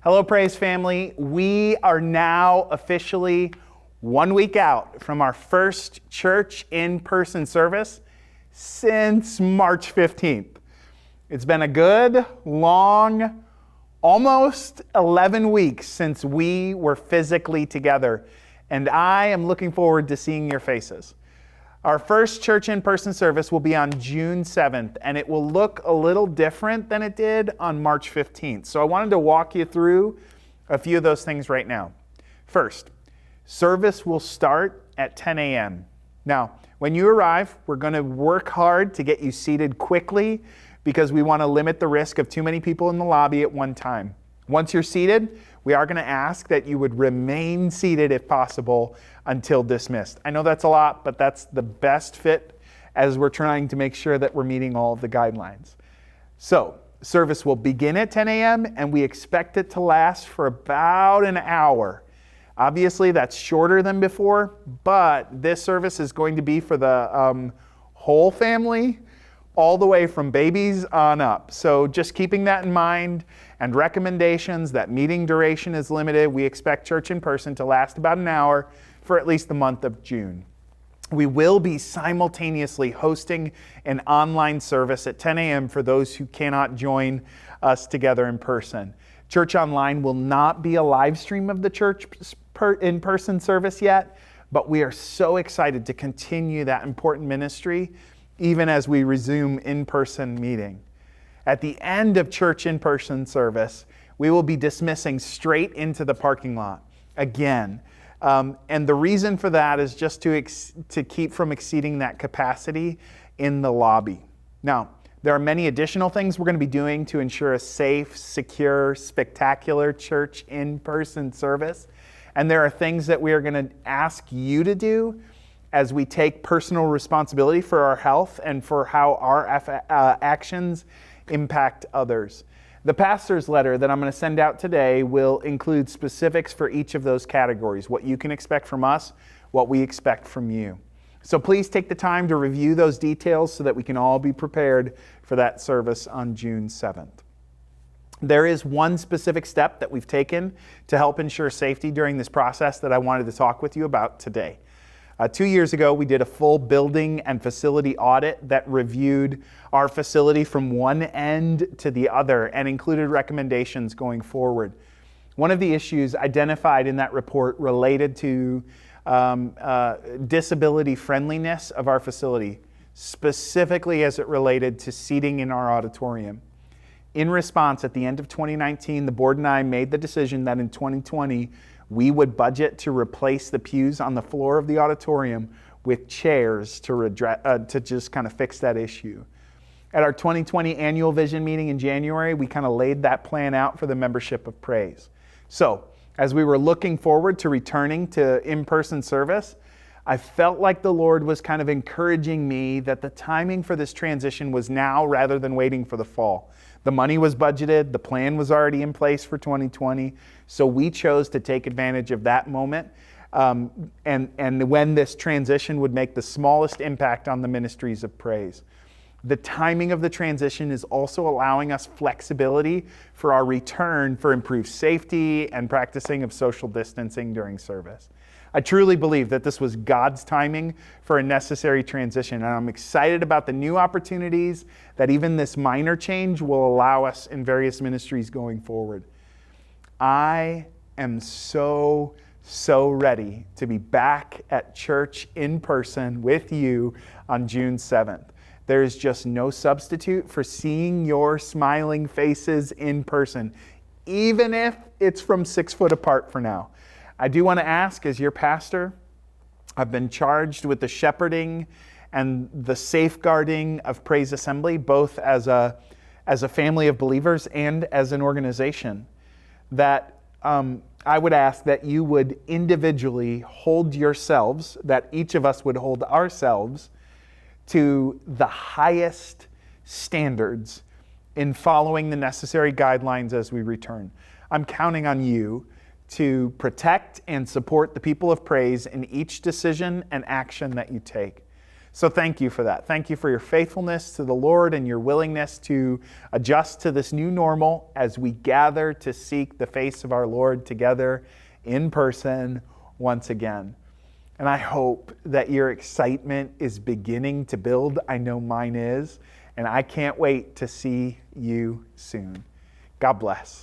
Hello, Praise family. We are now officially 1 week out from our first church in-person service since March 15th. It's been a good, long, almost 11 weeks since we were physically together, and I am looking forward to seeing your faces. Our first church in-person service will be on June 7th, and it will look a little different than it did on March 15th. So I wanted to walk you through a few of those things right now. First, service will start at 10 a.m. Now, when you arrive, we're going to work hard to get you seated quickly because we want to limit the risk of too many people in the lobby at one time. Once you're seated, we are going to ask that you would remain seated if possible until dismissed. I know that's a lot, but that's the best fit as we're trying to make sure that we're meeting all of the guidelines. So, service will begin at 10 a.m. and we expect it to last for about an hour. Obviously, that's shorter than before, but this service is going to be for the whole family, all the way from babies on up. So just keeping that in mind, and recommendations that meeting duration is limited. We expect church in person to last about an hour for at least the month of June. We will be simultaneously hosting an online service at 10 a.m. for those who cannot join us together in person. Church Online will not be a live stream of the church in-person service yet, but we are so excited to continue that important ministry even as we resume in-person meeting. At the end of church in-person service, we will be dismissing straight into the parking lot again. And the reason for that is just to keep from exceeding that capacity in the lobby. Now, there are many additional things we're going to be doing to ensure a safe, secure, spectacular church in-person service. And there are things that we are going to ask you to do as we take personal responsibility for our health and for how our actions impact others. The pastor's letter that I'm going to send out today will include specifics for each of those categories, what you can expect from us, what we expect from you. So please take the time to review those details so that we can all be prepared for that service on June 7th. There is one specific step that we've taken to help ensure safety during this process that I wanted to talk with you about today. 2 years ago, we did a full building and facility audit that reviewed our facility from one end to the other and included recommendations going forward. One of the issues identified in that report related to disability friendliness of our facility, specifically as it related to seating in our auditorium. In response, at the end of 2019, the board and I made the decision that in 2020, we would budget to replace the pews on the floor of the auditorium with chairs to just kind of fix that issue. At our 2020 annual vision meeting in January, we kind of laid that plan out for the membership of Praise. So, as we were looking forward to returning to in-person service, I felt like the Lord was kind of encouraging me that the timing for this transition was now rather than waiting for the fall. The money was budgeted, the plan was already in place for 2020, so we chose to take advantage of that moment and when this transition would make the smallest impact on the ministries of Praise. The timing of the transition is also allowing us flexibility for our return for improved safety and practicing of social distancing during service. I truly believe that this was God's timing for a necessary transition, and I'm excited about the new opportunities that even this minor change will allow us in various ministries going forward. I am so ready to be back at church in person with you on June 7th. There is just no substitute for seeing your smiling faces in person, even if it's from 6 foot apart for now. I do want to ask, as your pastor, I've been charged with the shepherding and the safeguarding of Praise Assembly, both as a family of believers and as an organization, that I would ask that you would individually hold yourselves, that each of us would hold ourselves to the highest standards in following the necessary guidelines as we return. I'm counting on you to protect and support the people of Praise in each decision and action that you take. So thank you for that. Thank you for your faithfulness to the Lord and your willingness to adjust to this new normal as we gather to seek the face of our Lord together in person once again. And I hope that your excitement is beginning to build. I know mine is. And I can't wait to see you soon. God bless.